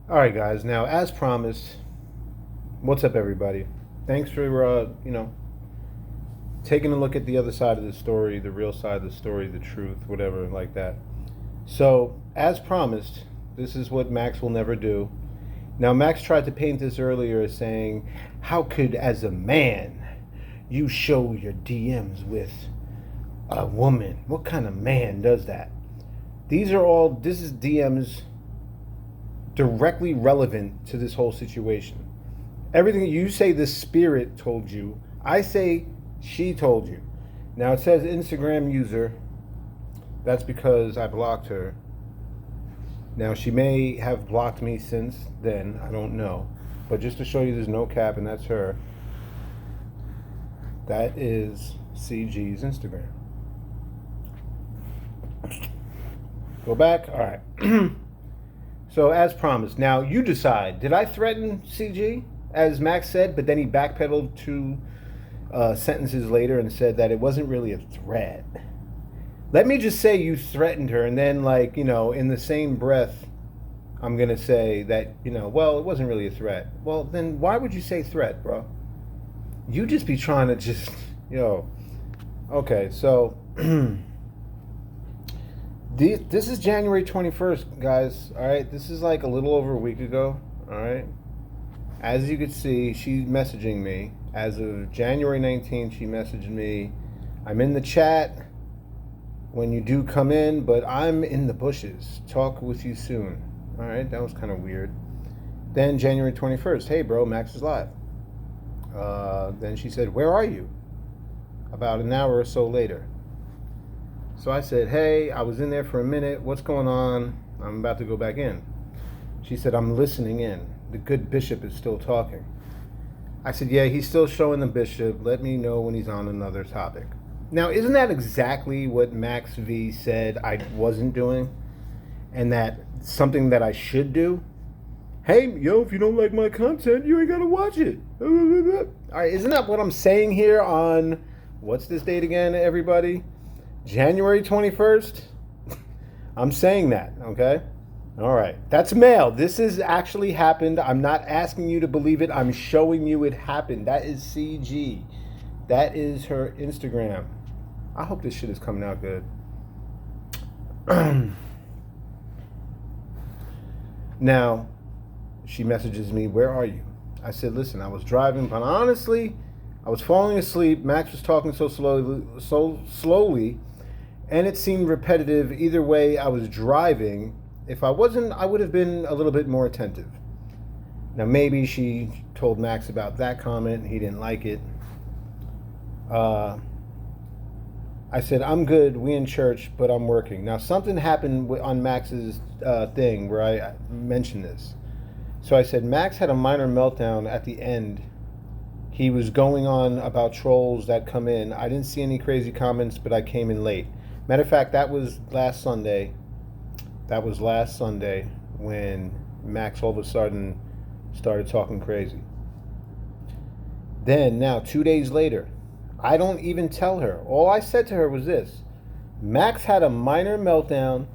All right, guys. Now, as promised, what's up, everybody? Thanks for taking a look at the other side of the story, the real side of the story, the truth, whatever, like that. So, as promised, this is what Max will never do. Now, Max tried to paint this earlier as saying, "How could, as a man, you show your DMs with a woman? What kind of man does that?" This is DMs directly relevant to this whole situation. Everything you say, the spirit told you. I say she told you. Now it says Instagram user. That's because I blocked her. Now she may have blocked me since then. I don't know. But just to show you there's no cap and that's her. That is CG's Instagram. Go back. All right. So as promised, now you decide. Did I threaten CG, as Max said, but then he backpedaled two sentences later and said that it wasn't really a threat? Let me just say you threatened her, and then, like, in the same breath, I'm going to say that, well, it wasn't really a threat. Well, then why would you say threat, bro? You just be trying to just, Okay, so this is January 21st, guys. All right, this is like a little over a week ago. All right. As you can see, she's messaging me. As of January 19th, she messaged me. I'm in the chat when you do come in, but I'm in the bushes. Talk with you soon. All right, that was kind of weird. Then January 21st, hey, bro, Max is live. Then she said, where are you? About an hour or so later. So I said, hey, I was in there for a minute. What's going on? I'm about to go back in. She said, I'm listening in. The good bishop is still talking. I said, yeah, he's still showing the bishop. Let me know when he's on another topic. Now, isn't that exactly what Max V said I wasn't doing? And that something that I should do? Hey, if you don't like my content, you ain't got to watch it. All right, isn't that what I'm saying here on, what's this date again, everybody? January 21st? I'm saying that, okay? All right. That's mail. This has actually happened. I'm not asking you to believe it. I'm showing you it happened. That is CG. That is her Instagram. I hope this shit is coming out good. Now, she messages me, where are you? I said, listen, I was driving, but honestly, I was falling asleep. Max was talking so slowly, and it seemed repetitive. Either way, I was driving. If I wasn't, I would have been a little bit more attentive. Now, maybe she told Max about that comment, and he didn't like it. I said, I'm good, we in church, but I'm working. Now, something happened on Max's thing where I mentioned this. So I said, Max had a minor meltdown at the end. He was going on about trolls that come in. I didn't see any crazy comments, but I came in late. Matter of fact, that was last Sunday. That was last Sunday when Max all of a sudden started talking crazy. Then, now, 2 days later, I don't even tell her. All I said to her was this. Max had a minor meltdown.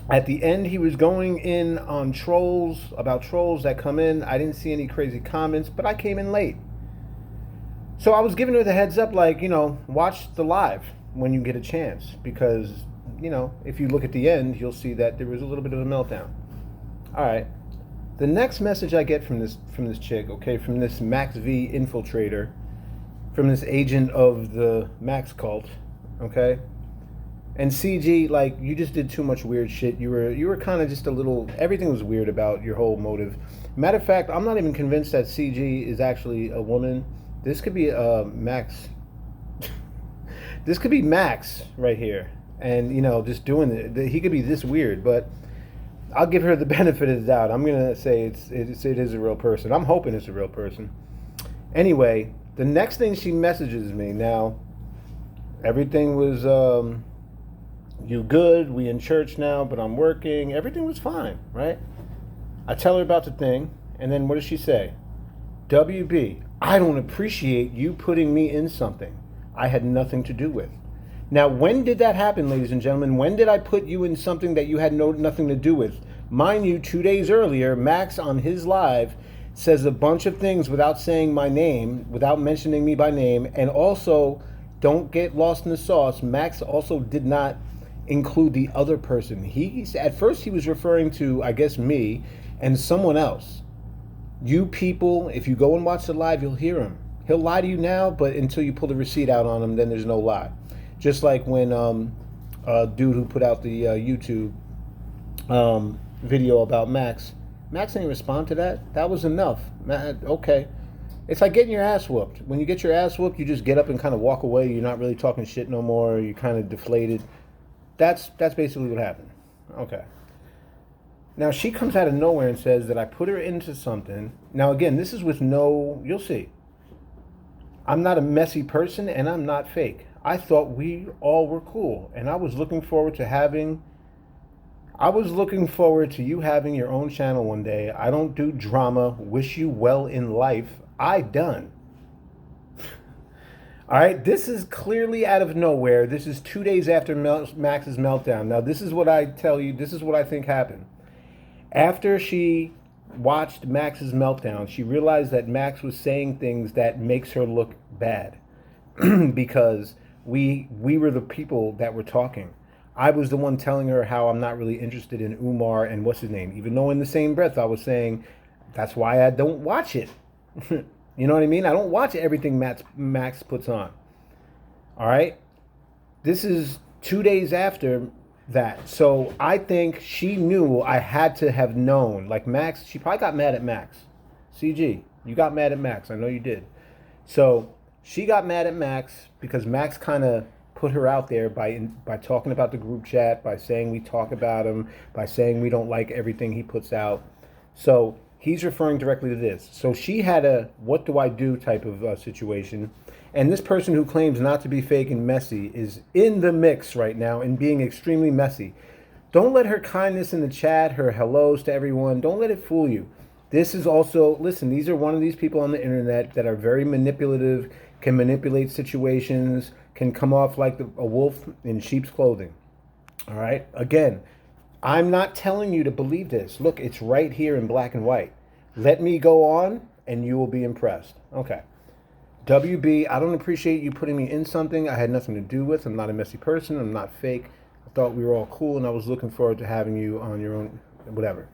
At the end, he was going in on trolls, about trolls that come in. I didn't see any crazy comments, but I came in late. So I was giving her the heads up, like, watch the live when you get a chance. Because, if you look at the end, you'll see that there was a little bit of a meltdown. All right. The next message I get from this chick, okay, from this Max V infiltrator, from this agent of the Max cult, okay? And CG, like, you just did too much weird shit. You were kind of just a little, everything was weird about your whole motive. Matter of fact, I'm not even convinced that CG is actually a woman. This could be Max. This could be Max right here. And, just doing it. He could be this weird, but I'll give her the benefit of the doubt. I'm going to say it is a real person. I'm hoping it's a real person. Anyway, the next thing she messages me, now, everything was, you good, we in church now, but I'm working. Everything was fine, right? I tell her about the thing, and then what does she say? WB, I don't appreciate you putting me in something I had nothing to do with. Now, when did that happen, ladies and gentlemen? When did I put you in something that you had nothing to do with? Mind you, 2 days earlier, Max on his live says a bunch of things without saying my name, without mentioning me by name, and also, don't get lost in the sauce, Max also did not include the other person. At first he was referring to, I guess, me and someone else. You people, if you go and watch the live, you'll hear him. He'll lie to you now, but until you pull the receipt out on him, then there's no lie. Just like when a dude who put out the YouTube video about Max didn't respond to that. That was enough. Okay. It's like getting your ass whooped. When you get your ass whooped, you just get up and kind of walk away. You're not really talking shit no more. You're kind of deflated. That's basically what happened. Okay. Now she comes out of nowhere and says that I put her into something. Now again, this is with no, you'll see. I'm not a messy person and I'm not fake. I thought we all were cool, and I was looking forward to you having your own channel one day. I don't do drama. Wish you well in life. I done. All right, this is clearly out of nowhere. This is 2 days after Max's meltdown. Now, this is what I tell you. This is what I think happened. After she watched Max's meltdown, she realized that Max was saying things that makes her look bad because we were the people that were talking. I was the one telling her how I'm not really interested in Umar and what's his name, even though in the same breath I was saying that's why I don't watch it. You know what I mean? I don't watch everything Max puts on. All right? This is 2 days after that. So I think she knew I had to have known. Like Max, she probably got mad at Max. CG, you got mad at Max. I know you did. So she got mad at Max because Max kind of put her out there by talking about the group chat, by saying we talk about him, by saying we don't like everything he puts out. So he's referring directly to this. So she had a what do I do type of situation. And this person who claims not to be fake and messy is in the mix right now and being extremely messy. Don't let her kindness in the chat, her hellos to everyone, don't let it fool you. This is also, listen, these are one of these people on the internet that are very manipulative, can manipulate situations, can come off like a wolf in sheep's clothing. All right? Again, I'm not telling you to believe this. Look, it's right here in black and white. Let me go on and you will be impressed. Okay. WB, I don't appreciate you putting me in something I had nothing to do with. I'm not a messy person. I'm not fake. I thought we were all cool and I was looking forward to having you on your own, whatever.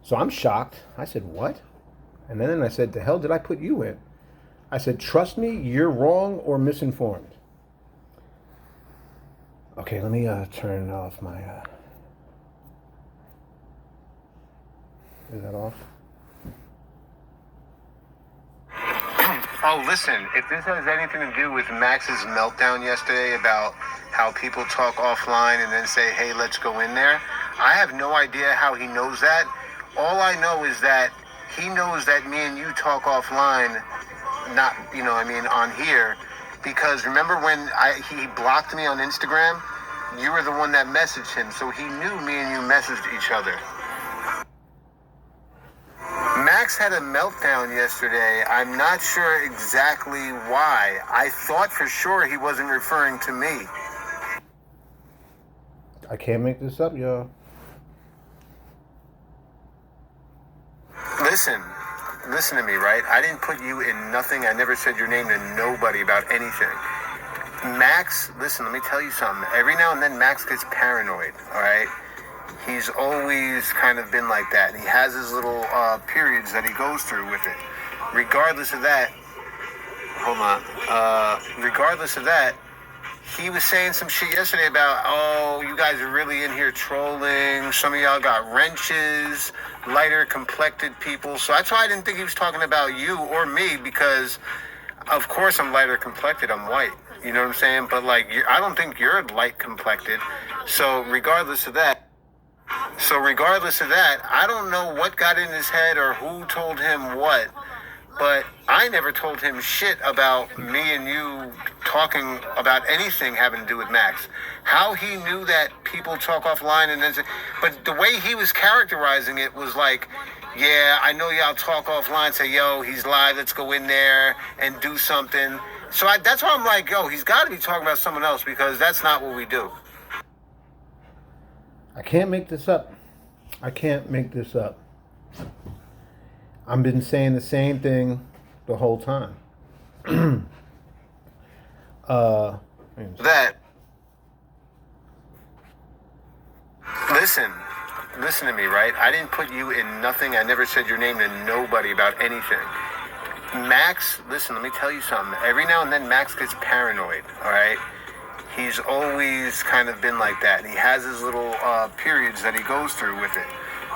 So I'm shocked. I said, what? And then I said, the hell did I put you in? I said, trust me, you're wrong or misinformed. Okay, let me turn off my... Is that off? Oh, listen, if this has anything to do with Max's meltdown yesterday about how people talk offline and then say, hey, let's go in there, I have no idea how he knows that. All I know is that he knows that me and you talk offline, not, on here, because remember when he blocked me on Instagram? You were the one that messaged him, so he knew me and you messaged each other. Max had a meltdown yesterday. I'm not sure exactly why. I thought for sure he wasn't referring to me. I can't make this up, y'all. Listen to me, right? I didn't put you in nothing. I never said your name to nobody about anything. Max, listen, let me tell you something. Every now and then Max gets paranoid, all right? He's always kind of been like that. And he has his little periods that he goes through with it. Regardless of that, he was saying some shit yesterday about, oh, you guys are really in here trolling. Some of y'all got wrenches, lighter complected people. So that's why I didn't think he was talking about you or me, because of course I'm lighter complected. I'm white. You know what I'm saying? But I don't think you're light complected. So regardless of that, I don't know what got in his head or who told him what, but I never told him shit about me and you talking about anything having to do with Max. How he knew that people talk offline but the way he was characterizing it was like, yeah, I know y'all talk offline, say, yo, he's live, let's go in there and do something. So that's why I'm like, yo, he's got to be talking about someone else, because that's not what we do. I can't make this up. I can't make this up. I've been saying the same thing the whole time. uh, That, listen, listen to me, right? I didn't put you in nothing. I never said your name to nobody about anything. Max, listen, let me tell you something. Every now and then Max gets paranoid, all right? He's always kind of been like that. He has his little periods that he goes through with it.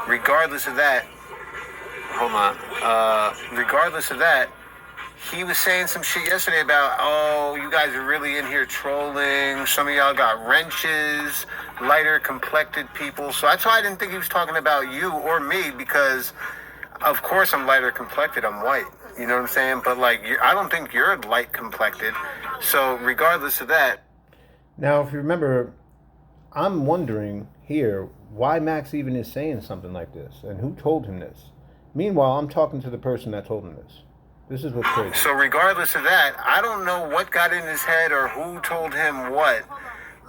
Regardless of that, hold on. Regardless of that, he was saying some shit yesterday about, oh, you guys are really in here trolling. Some of y'all got wrenches, lighter complected people. So that's why I didn't think he was talking about you or me, because of course I'm lighter complected. I'm white. You know what I'm saying? But like, I don't think you're light complected. So regardless of that. Now, if you remember, I'm wondering here why Max even is saying something like this and who told him this. Meanwhile, I'm talking to the person that told him this. This is what's crazy. So regardless of that, I don't know what got in his head or who told him what,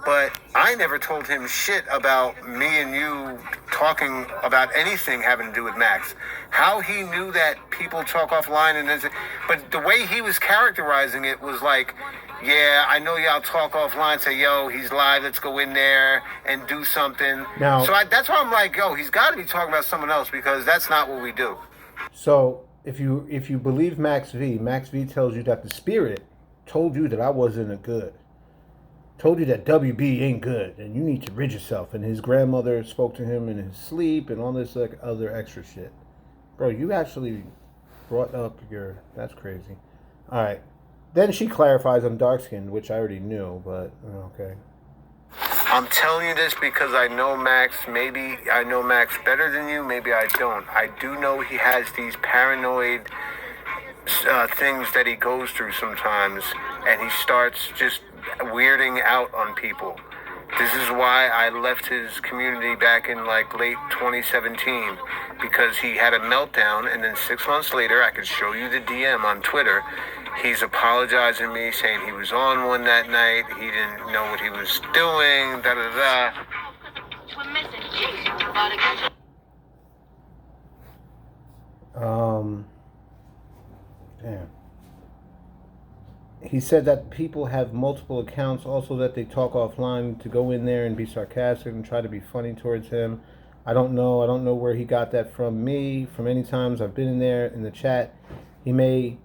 but I never told him shit about me and you talking about anything having to do with Max. How he knew that people talk offline and then, but the way he was characterizing it was like, yeah, I know y'all talk offline, say, yo, he's live, let's go in there and do something. Now, so that's why I'm like, yo, he's got to be talking about someone else, because that's not what we do. So if you believe Max V tells you that the spirit told you that I wasn't a good. Told you that WB ain't good and you need to rid yourself. And his grandmother spoke to him in his sleep and all this like other extra shit. Bro, you actually brought up that's crazy. All right. Then she clarifies I'm dark-skinned, which I already knew, but okay. I'm telling you this because I know Max. Maybe I know Max better than you. Maybe I don't. I do know he has these paranoid things that he goes through sometimes, and he starts just weirding out on people. This is why I left his community back in like late 2017, because he had a meltdown, and then 6 months later, I could show you the DM on Twitter. He's apologizing to me, saying he was on one that night, he didn't know what he was doing, da-da-da. Damn. He said that people have multiple accounts, also that they talk offline to go in there and be sarcastic and try to be funny towards him. I don't know where he got that from me, from any times I've been in there in the chat. He may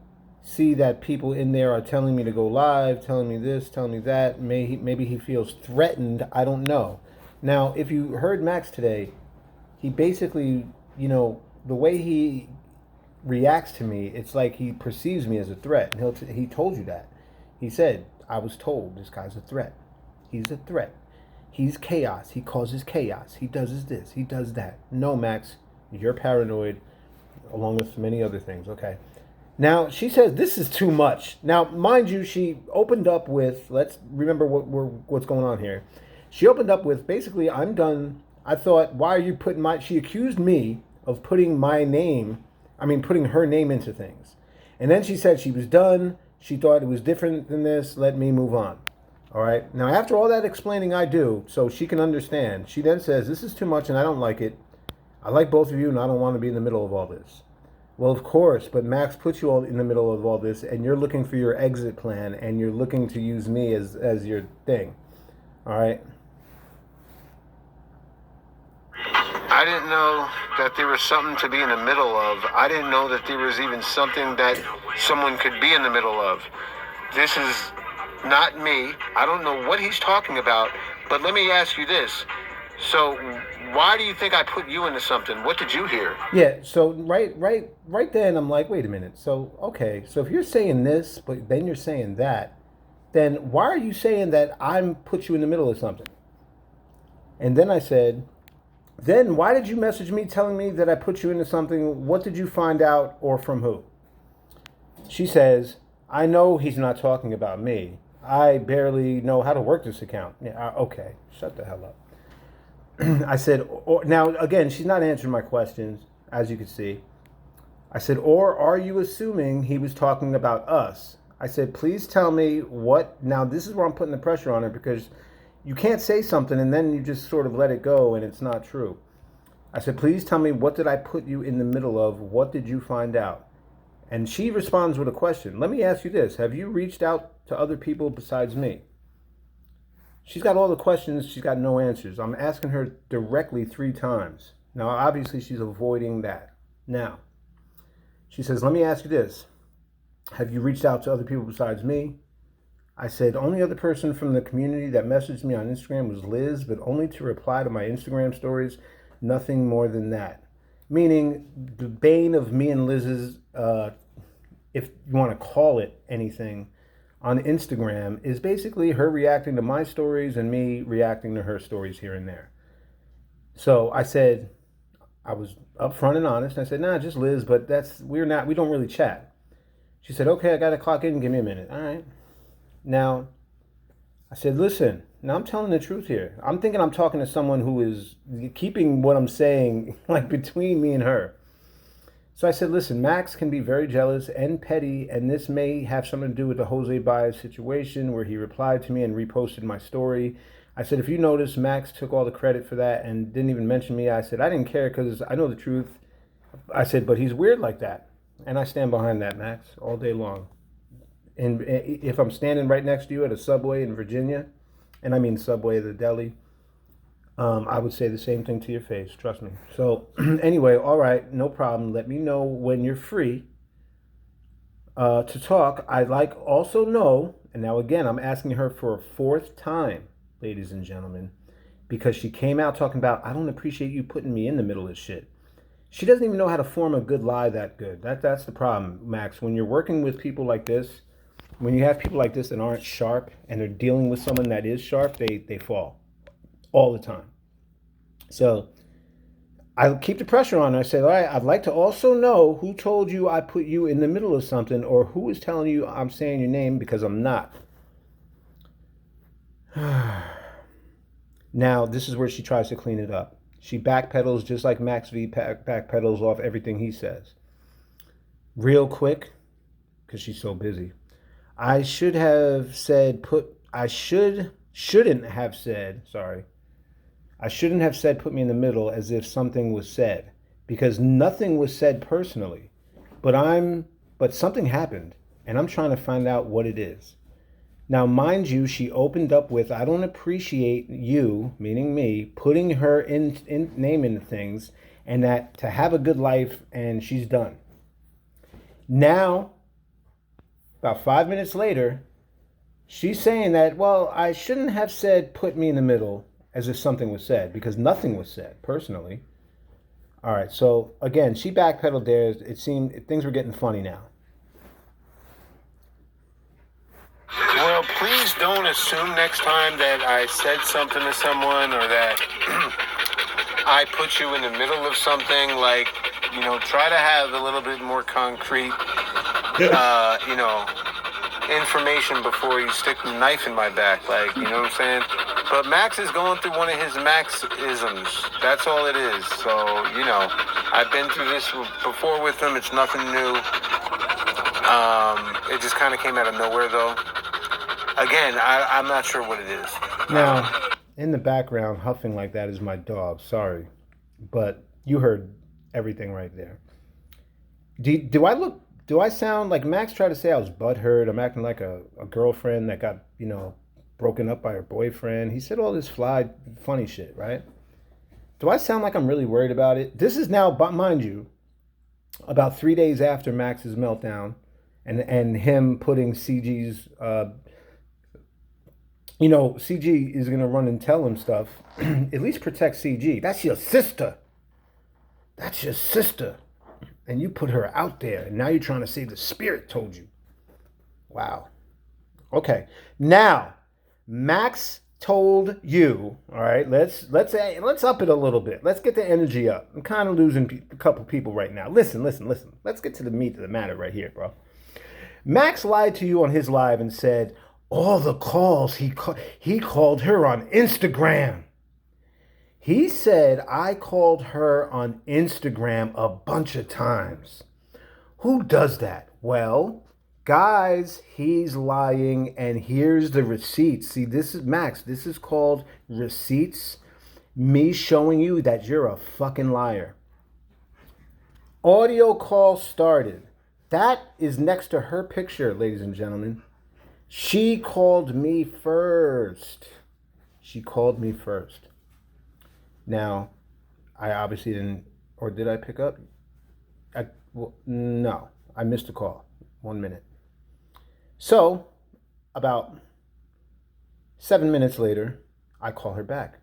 see that people in there are telling me to go live, telling me this, telling me that. Maybe he feels threatened. I don't know. Now, if you heard Max today, he basically, the way he reacts to me, it's like he perceives me as a threat. And he told you that. He said, I was told this guy's a threat. He's a threat. He's chaos. He causes chaos. He does this. He does that. No, Max, you're paranoid, along with many other things. Okay. Now, she says this is too much. Now, mind you, she opened up with, let's remember what's going on here. She opened up with, basically, I'm done. I thought, why are you putting she accused me of putting her name into things. And then she said she was done. She thought it was different than this. Let me move on. All right. Now, after all that explaining I do, so she can understand, she then says, this is too much and I don't like it. I like both of you and I don't want to be in the middle of all this. Well, of course, but Max puts you all in the middle of all this, and you're looking for your exit plan, and you're looking to use me as your thing. All right? I didn't know that there was something to be in the middle of. I didn't know that there was even something that someone could be in the middle of. This is not me. I don't know what he's talking about, but let me ask you this. So why do you think I put you into something? What did you hear? Yeah, so right then I'm like, wait a minute. So, okay, so if you're saying this, but then you're saying that, then why are you saying that I'm put you in the middle of something? And then I said, then why did you message me telling me that I put you into something? What did you find out, or from who? She says, I know he's not talking about me. I barely know how to work this account. Yeah, okay, shut the hell up. I said, now, again, she's not answering my questions, as you can see. I said, or are you assuming he was talking about us? I said, please tell me what. Now, this is where I'm putting the pressure on her, because you can't say something and then you just sort of let it go and it's not true. I said, please tell me, what did I put you in the middle of? What did you find out? And she responds with a question. Let me ask you this. Have you reached out to other people besides me? She's got all the questions. She's got no answers. I'm asking her directly 3 times. Now, obviously, she's avoiding that. Now, she says, let me ask you this. Have you reached out to other people besides me? I said, only other person from the community that messaged me on Instagram was Liz, but only to reply to my Instagram stories, nothing more than that. Meaning, the bane of me and Liz's, if you want to call it anything, on Instagram is basically her reacting to my stories and me reacting to her stories here and there. So I said, I was upfront and honest. I said, nah, just Liz, but we don't really chat. She said, okay, I got to clock in. Give me a minute. All right. Now, I said, listen, now I'm telling the truth here. I'm thinking I'm talking to someone who is keeping what I'm saying like between me and her. So I said, listen, Max can be very jealous and petty, and this may have something to do with the Jose Baez situation where he replied to me and reposted my story. I said, if you notice, Max took all the credit for that and didn't even mention me. I said, I didn't care because I know the truth. I said, but he's weird like that. And I stand behind that, Max, all day long. And if I'm standing right next to you at a Subway in Virginia, and I mean Subway, the deli, I would say the same thing to your face. Trust me. So anyway, all right, no problem. Let me know when you're free to talk. I'd like also know, and now again, I'm asking her for a 4th time, ladies and gentlemen, because she came out talking about, I don't appreciate you putting me in the middle of shit. She doesn't even know how to form a good lie that good. That's the problem, Max. When you're working with people like this, when you have people like this that aren't sharp and they're dealing with someone that is sharp, they fall all the time. So I keep the pressure on her. I said, all right, I'd like to also know who told you I put you in the middle of something, or who is telling you I'm saying your name, because I'm not. Now, this is where she tries to clean it up. She backpedals just like Max V backpedals off everything he says. Real quick, because she's so busy. I shouldn't have said put put me in the middle, as if something was said, because nothing was said personally, but something happened, and I'm trying to find out what it is. Now, mind you, she opened up with, I don't appreciate you, meaning me, putting her in name into things, and that to have a good life, and she's done. Now, about 5 minutes later, she's saying that, well, I shouldn't have said put me in the middle, as if something was said, because nothing was said, personally. All right, so again, she backpedaled there. It seemed things were getting funny now. Well, please don't assume next time that I said something to someone or that I put you in the middle of something. Like, try to have a little bit more concrete, information before you stick the knife in my back. Like, you know what I'm saying? But Max is going through one of his Max-isms. That's all it is. So, I've been through this before with him. It's nothing new. It just kind of came out of nowhere, though. Again, I'm not sure what it is. Now, in the background, huffing like that is my dog. Sorry. But you heard everything right there. Do I sound like Max tried to say I was butthurt? I'm acting like a girlfriend that got, broken up by her boyfriend. He said all this funny shit, right? Do I sound like I'm really worried about it? This is now, mind you, about 3 days after Max's meltdown and him putting CG's, CG is going to run and tell him stuff. At least protect CG. That's your sister. And you put her out there, and now you're trying to say the spirit told you. Wow. Okay. Now, Max told you, all right, let's up it a little bit. Let's get the energy up. I'm kind of losing a couple people right now. Listen. Let's get to the meat of the matter right here, bro. Max lied to you on his live and said all the calls he called her on Instagram. He said I called her on Instagram a bunch of times. Who does that? Well, guys, he's lying, and here's the receipts. See, this is Max. This is called receipts Me showing you that you're a fucking liar. Audio call started. That is next to her picture, ladies and gentlemen. She called me first. She called me first. Now, I obviously didn't, or did I pick up? No, I missed a call. 1 minute. So, about 7 minutes later, I call her back.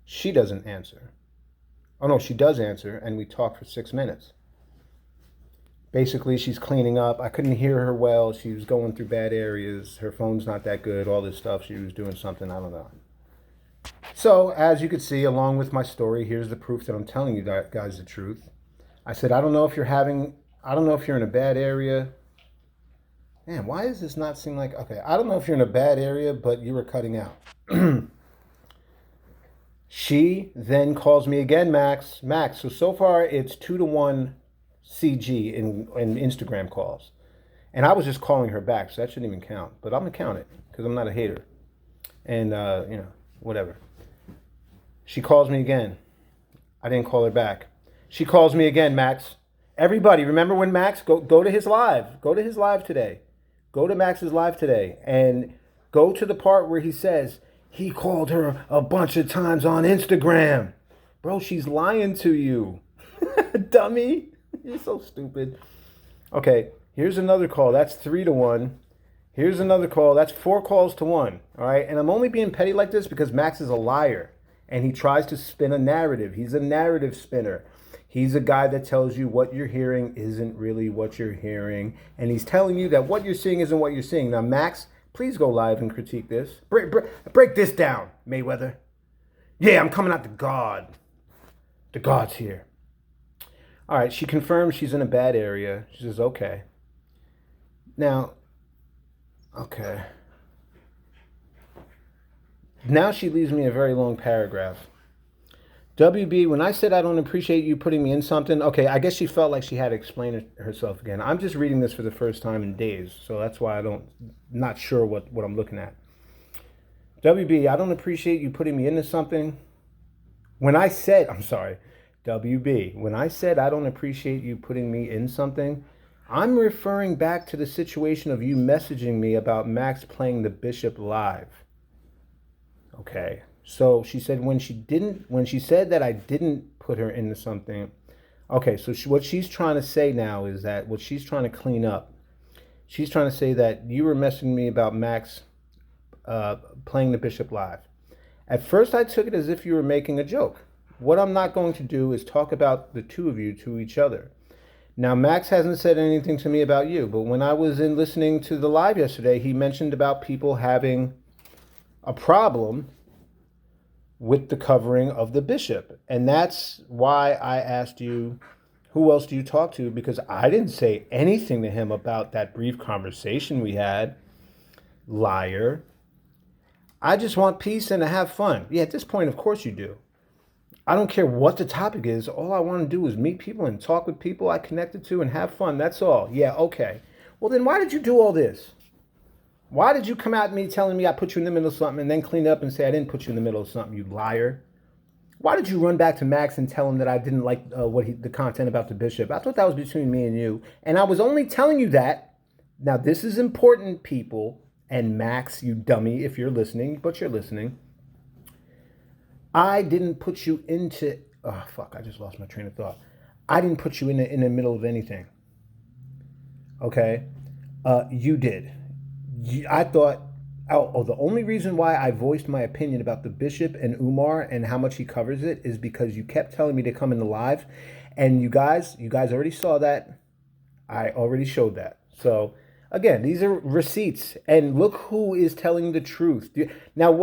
She doesn't answer. Oh no, she does answer, and we talk for 6 minutes. Basically, she's cleaning up. I couldn't hear her well. She was going through bad areas. Her phone's not that good. All this stuff. She was doing something. I don't know. So, as you can see, along with my story, here's the proof that I'm telling you guys the truth. I said, I don't know if you're in a bad area. Man, why does this not seem like, okay, I don't know if you're in a bad area, but you were cutting out. She then calls me again, Max. So far it's 2-1 CG in Instagram calls. And I was just calling her back, so that shouldn't even count. But I'm going to count it because I'm not a hater. And, whatever. She calls me again. I didn't call her back. She calls me again, Max. Everybody, remember when Max, go to his live. Go to his live today. Go to Max's live today. And go to the part where he says, he called her a bunch of times on Instagram. Bro, she's lying to you. Dummy. You're so stupid. Okay, here's another call. That's 3-1. Here's another call. That's 4 calls to 1. All right, and I'm only being petty like this because Max is a liar. And he tries to spin a narrative. He's a narrative spinner. He's a guy that tells you what you're hearing isn't really what you're hearing. And he's telling you that what you're seeing isn't what you're seeing. Now, Max, please go live and critique this. Break this down, Mayweather. Yeah, I'm coming out to God. The God's here. All right, she confirms she's in a bad area. She says, okay. Now, okay. Now she leaves me a very long paragraph. WB, when I said I don't appreciate you putting me in something, okay, I guess she felt like she had to explain herself again. I'm just reading this for the first time in days, so that's why not sure what I'm looking at. WB, I don't appreciate you putting me into something. WB, when I said I don't appreciate you putting me in something, I'm referring back to the situation of you messaging me about Max playing the Bishop live. Okay. So she said when she said that I didn't put her into something, okay, so what she's trying to say now is that what she's trying to clean up, she's trying to say that you were messaging me about Max playing the Bishop live. At first I took it as if you were making a joke. What I'm not going to do is talk about the two of you to each other. Now, Max hasn't said anything to me about you, but when I was listening to the live yesterday, he mentioned about people having a problem with the covering of the bishop. And that's why I asked you, who else do you talk to? Because I didn't say anything to him about that brief conversation we had. Liar. I just want peace and to have fun. Yeah, at this point, of course you do. I don't care what the topic is. All I want to do is meet people and talk with people I connected to and have fun. That's all. Yeah, okay. Well, then why did you do all this? Why did you come at me telling me I put you in the middle of something and then clean up and say I didn't put you in the middle of something, you liar? Why did you run back to Max and tell him that I didn't like the content about the bishop? I thought that was between me and you. And I was only telling you that. Now, this is important, people. And Max, you dummy, if you're listening, but you're listening. I didn't put you into... Oh, fuck, I just lost my train of thought. I didn't put you in the middle of anything. Okay? You did. I thought, the only reason why I voiced my opinion about the bishop and Umar and how much he covers it is because you kept telling me to come in the live. And you guys already saw that. I already showed that. So, again, these are receipts. And look who is telling the truth. Now,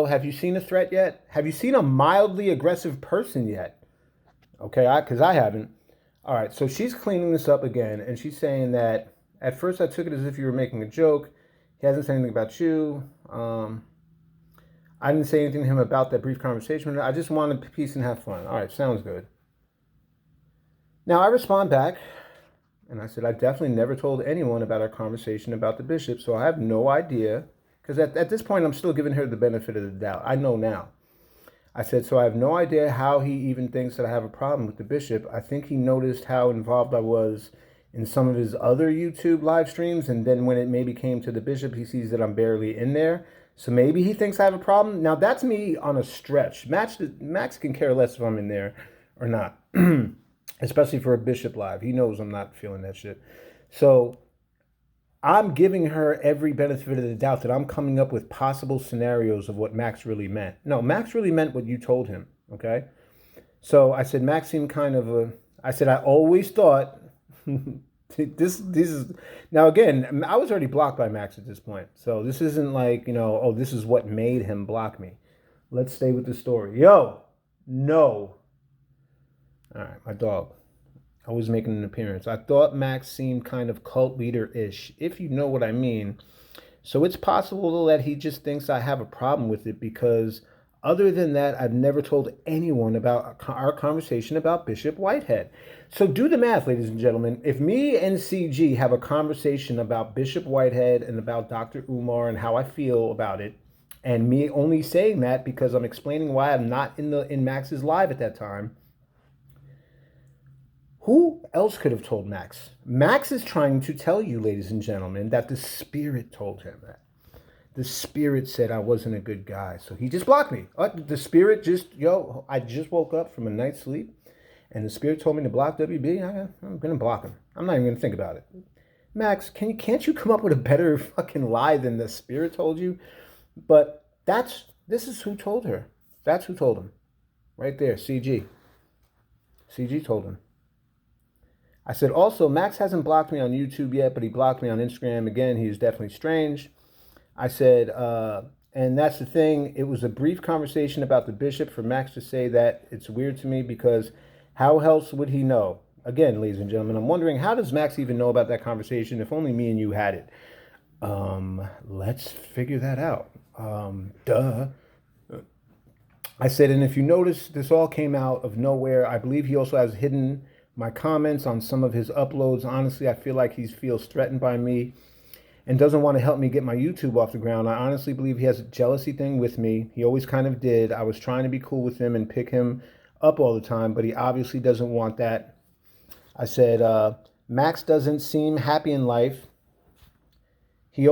have you seen a threat yet? Have you seen a mildly aggressive person yet? Okay, because I haven't. All right, so she's cleaning this up again. And she's saying that, at first I took it as if you were making a joke. He hasn't said anything about you. I didn't say anything to him about that brief conversation. I just wanted peace and have fun. All right, sounds good. Now, I respond back, and I said, I definitely never told anyone about our conversation about the bishop, so I have no idea. Because at this point, I'm still giving her the benefit of the doubt. I know now. I said, so I have no idea how he even thinks that I have a problem with the bishop. I think he noticed how involved I was in some of his other YouTube live streams. And then when it maybe came to the bishop, he sees that I'm barely in there. So maybe he thinks I have a problem. Now, that's me on a stretch. Max can care less if I'm in there or not, especially for a bishop live. He knows I'm not feeling that shit. So I'm giving her every benefit of the doubt that I'm coming up with possible scenarios of what Max really meant. No, Max really meant what you told him, okay? So I said, Max seemed kind of a... I said, I always thought... this is... Now, again, I was already blocked by Max at this point. So this isn't like, oh, this is what made him block me. Let's stay with the story. Yo, no. All right, my dog. Always making an appearance. I thought Max seemed kind of cult leader-ish, if you know what I mean. So it's possible that he just thinks I have a problem with it because other than that, I've never told anyone about our conversation about Bishop Whitehead. So do the math, ladies and gentlemen. If me and CG have a conversation about Bishop Whitehead and about Dr. Umar and how I feel about it, and me only saying that because I'm explaining why I'm not in Max's live at that time, who else could have told Max? Max is trying to tell you, ladies and gentlemen, that the Spirit told him that. The Spirit said I wasn't a good guy, so he just blocked me. The Spirit I just woke up from a night's sleep, and the Spirit told me to block WB. I'm going to block him. I'm not even going to think about it. Max, can't you come up with a better fucking lie than the Spirit told you? But this is who told her. That's who told him. Right there, CG. CG told him. I said, also, Max hasn't blocked me on YouTube yet, but he blocked me on Instagram. Again, he is definitely strange. I said, and that's the thing. It was a brief conversation about the bishop for Max to say that. It's weird to me because how else would he know? Again, ladies and gentlemen, I'm wondering, how does Max even know about that conversation if only me and you had it? Let's figure that out. Duh. I said, and if you notice, this all came out of nowhere. I believe he also has hidden my comments on some of his uploads. Honestly, I feel like he feels threatened by me and doesn't want to help me get my YouTube off the ground. I honestly believe he has a jealousy thing with me. He always kind of did. I was trying to be cool with him and pick him up all the time, but he obviously doesn't want that. I said, Max doesn't seem happy in life. He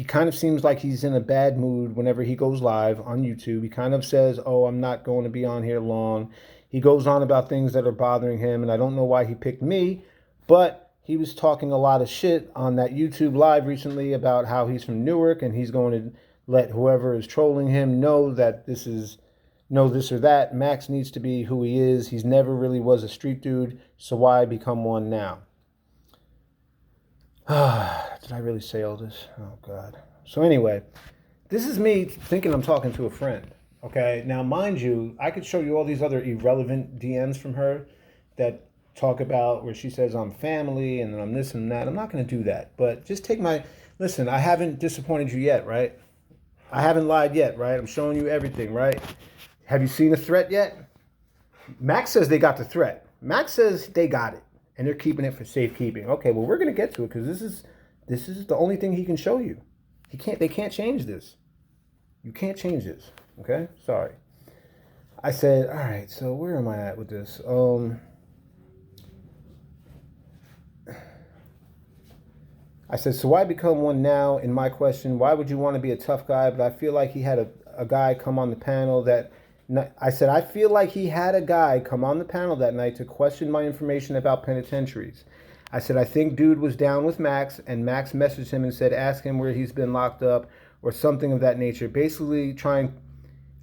kind of seems like he's in a bad mood whenever he goes live on YouTube. He kind of says, oh, I'm not going to be on here long. He goes on about things that are bothering him, and I don't know why he picked me, but he was talking a lot of shit on that YouTube live recently about how he's from Newark, and he's going to let whoever is trolling him know that this or that. Max needs to be who he is. He's never really was a street dude, so why become one now? Did I really say all this? Oh, God. So anyway, this is me thinking I'm talking to a friend. Okay, now mind you, I could show you all these other irrelevant DMs from her that talk about where she says I'm family and I'm this and that. I'm not going to do that, but just take listen, I haven't disappointed you yet, right? I haven't lied yet, right? I'm showing you everything, right? Have you seen the threat yet? Max says they got the threat. Max says they got it and they're keeping it for safekeeping. Okay, well, we're going to get to it because this is the only thing he can show you. They can't change this. You can't change this. Okay, sorry. I said, all right, so where am I at with this? I said, so why become one now? In my question, why would you want to be a tough guy? But I feel like he had a guy come on the panel that... I said, I feel like he had a guy come on the panel that night to question my information about penitentiaries. I said, I think dude was down with Max, and Max messaged him and said, ask him where he's been locked up or something of that nature. Basically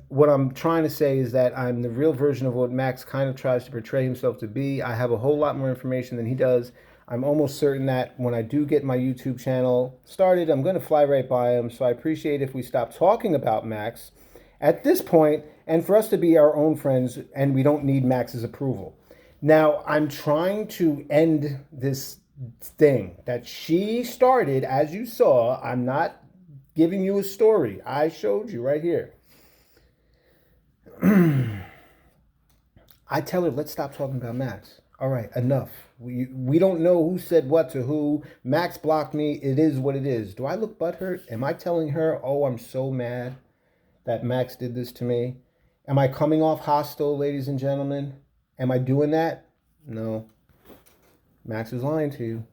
what I'm trying to say is that I'm the real version of what Max kind of tries to portray himself to be. I have a whole lot more information than he does. I'm almost certain that when I do get my YouTube channel started, I'm going to fly right by him. So I appreciate if we stop talking about Max at this point and for us to be our own friends and we don't need Max's approval. Now, I'm trying to end this thing that she started, as you saw. I'm not giving you a story. I showed you right here. I tell her, let's stop talking about Max. All right, enough. We don't know who said what to who. Max blocked me. It is what it is. Do I look butthurt? Am I telling her, oh, I'm so mad that Max did this to me. Am I coming off hostile, ladies and gentlemen? Am I doing that? No. Max is lying to you.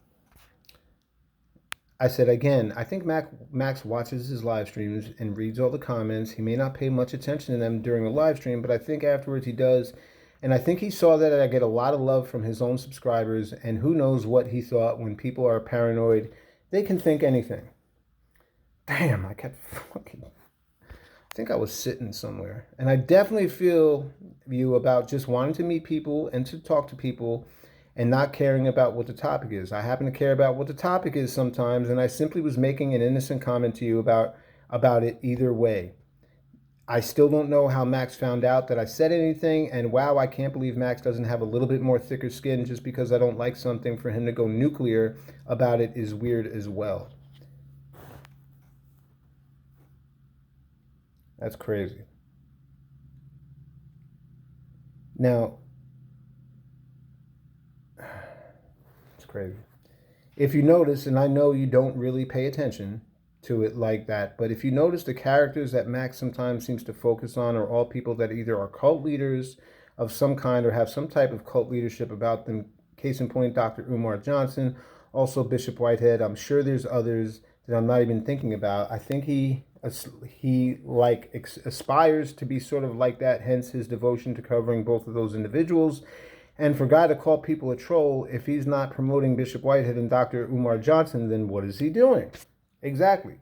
I said again, I think Max watches his live streams and reads all the comments. He may not pay much attention to them during the live stream, but I think afterwards he does. And I think he saw that I get a lot of love from his own subscribers, and who knows what he thought. When people are paranoid, they can think anything. Damn, I think I was sitting somewhere. And I definitely feel you about just wanting to meet people and to talk to people and not caring about what the topic is. I happen to care about what the topic is sometimes, and I simply was making an innocent comment to you about it either way. I still don't know how Max found out that I said anything, and wow, I can't believe Max doesn't have a little bit more thicker skin. Just because I don't like something, for him to go nuclear about it is weird as well. That's crazy. Now, it's crazy. If you notice, and I know you don't really pay attention to it like that, but if you notice, the characters that Max sometimes seems to focus on are all people that either are cult leaders of some kind or have some type of cult leadership about them. Case in point, Dr. Umar Johnson, also Bishop Whitehead. I'm sure there's others that I'm not even thinking about. I think he aspires to be sort of like that, hence his devotion to covering both of those individuals. And for a guy to call people a troll, if he's not promoting Bishop Whitehead and Dr. Umar Johnson, then what is he doing? Exactly.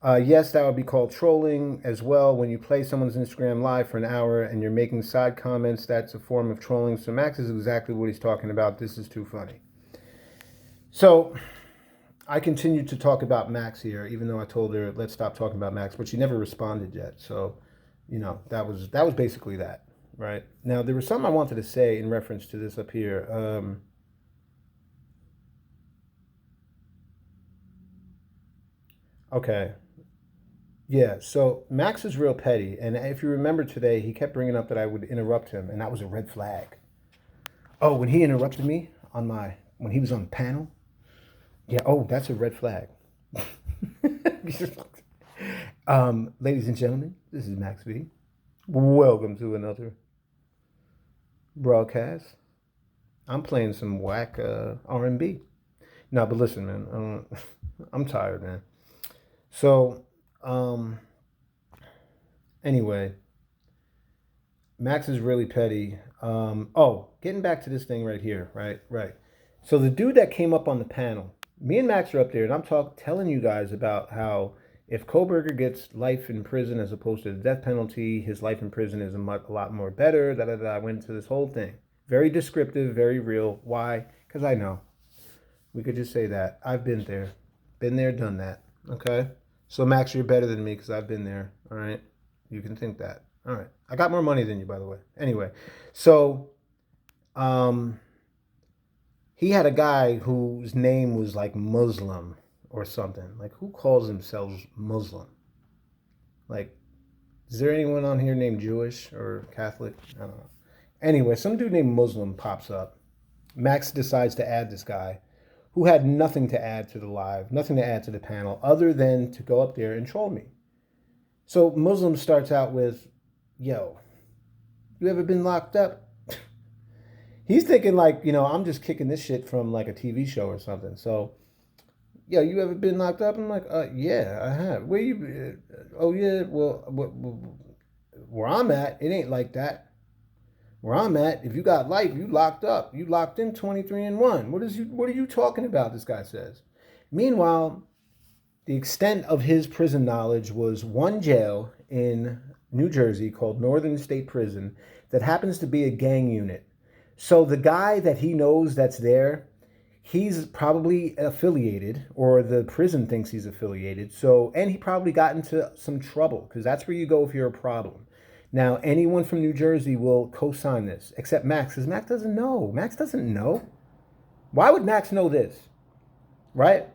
Yes, that would be called trolling as well. When you play someone's Instagram live for an hour and you're making side comments, that's a form of trolling. So Max is exactly what he's talking about. This is too funny. So I continued to talk about Max here, even though I told her, let's stop talking about Max, but she never responded yet. So, that was basically that, right? Now, there was something I wanted to say in reference to this up here. Okay. Yeah, so Max is real petty. And if you remember today, he kept bringing up that I would interrupt him, and that was a red flag. Oh, when he interrupted me when he was on the panel? Yeah, that's a red flag. Ladies and gentlemen, this is Max V. Welcome to another broadcast. I'm playing some whack R&B. No, but listen, man, I'm tired, man. So, anyway, Max is really petty. Getting back to this thing right here, right. So the dude that came up on the panel, me and Max are up there, and I'm telling you guys about how if Kohberger gets life in prison as opposed to the death penalty, his life in prison is a lot more better. I went into this whole thing. Very descriptive, very real. Why? Because I know. We could just say that. I've been there. Been there, done that. Okay? So, Max, you're better than me because I've been there. All right? You can think that. All right. I got more money than you, by the way. Anyway. So, he had a guy whose name was like Muslim or something. Like, who calls themselves Muslim? Like, is there anyone on here named Jewish or Catholic? I don't know. Anyway, some dude named Muslim pops up. Max decides to add this guy who had nothing to add to the live, nothing to add to the panel, other than to go up there and troll me. So Muslim starts out with, yo, you ever been locked up? He's thinking like, I'm just kicking this shit from like a TV show or something. So, yo, you ever been locked up? I'm like, yeah, I have. Where you? Oh, yeah, well, where I'm at, it ain't like that. Where I'm at, if you got life, you locked up. You locked in 23-1. What are you talking about, this guy says. Meanwhile, the extent of his prison knowledge was one jail in New Jersey called Northern State Prison that happens to be a gang unit. So the guy that he knows that's there, he's probably affiliated, or the prison thinks he's affiliated. So, and he probably got into some trouble, because that's where you go if you're a problem. Now, anyone from New Jersey will co-sign this, except Max, because Max doesn't know. Max doesn't know. Why would Max know this? Right?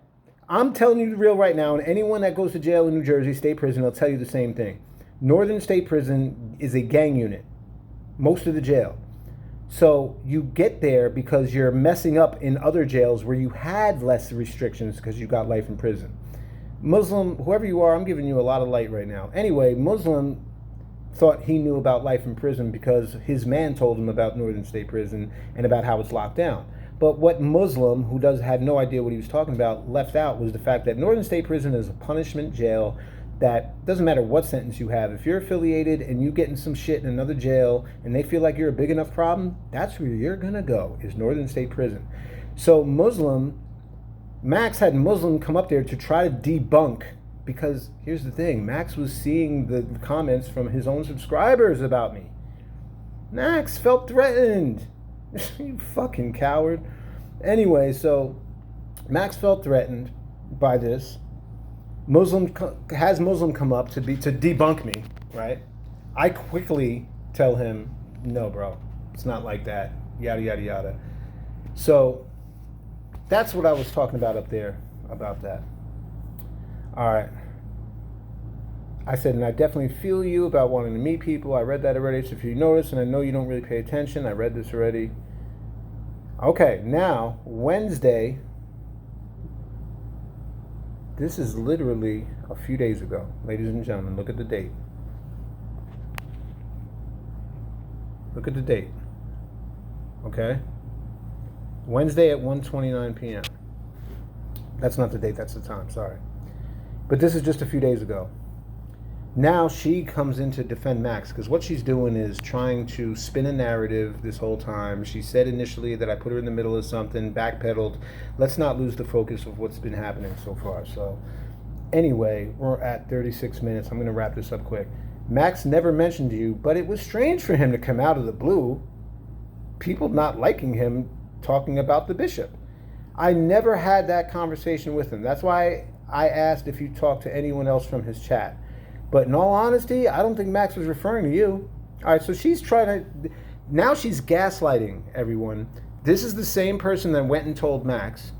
I'm telling you the real right now, and anyone that goes to jail in New Jersey, state prison, will tell you the same thing. Northern State Prison is a gang unit, most of the jail. So you get there because you're messing up in other jails where you had less restrictions because you got life in prison. Muslim, whoever you are, I'm giving you a lot of light right now. Anyway, Muslim thought he knew about life in prison because his man told him about Northern State Prison and about how it's locked down. But what Muslim, who had no idea what he was talking about, left out was the fact that Northern State Prison is a punishment jail that doesn't matter what sentence you have. If you're affiliated and you get in some shit in another jail and they feel like you're a big enough problem, that's where you're going to go, is Northern State Prison. So Max had Muslim come up there to try to debunk, because here's the thing, Max was seeing the comments from his own subscribers about me. Max felt threatened. You fucking coward. Anyway, so Max felt threatened by this. Muslim come up to debunk me, right? I quickly tell him, no, bro, it's not like that, yada, yada, yada. So that's what I was talking about up there, about that. All right. I said, and I definitely feel you about wanting to meet people. I read that already. So if you notice, and I know you don't really pay attention, I read this already. Okay, now, Wednesday. This is literally a few days ago. Ladies and gentlemen, look at the date. Look at the date. Okay? Wednesday at 1:29 p.m. That's not the date, that's the time, sorry. But this is just a few days ago. Now she comes in to defend Max, because what she's doing is trying to spin a narrative this whole time. She said initially that I put her in the middle of something, backpedaled. Let's not lose the focus of what's been happening so far. So anyway, we're at 36 minutes. I'm going to wrap this up quick. Max never mentioned you, but it was strange for him to come out of the blue, people not liking him talking about the bishop. I never had that conversation with him. That's why I asked if you talked to anyone else from his chat. But in all honesty, I don't think Max was referring to you. All right, so she's now she's gaslighting everyone. This is the same person that went and told Max,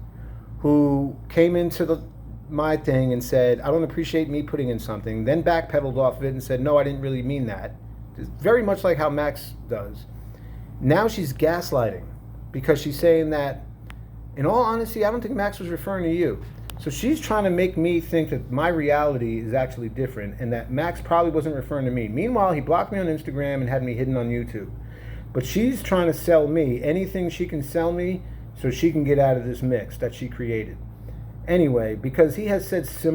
who came into my thing and said, I don't appreciate me putting in something, then backpedaled off of it and said, no, I didn't really mean that. It's very much like how Max does. Now she's gaslighting because she's saying that, in all honesty, I don't think Max was referring to you. So she's trying to make me think that my reality is actually different and that Max probably wasn't referring to me. Meanwhile, he blocked me on Instagram and had me hidden on YouTube. But she's trying to sell me anything she can sell me so she can get out of this mix that she created. Anyway, because he has said similar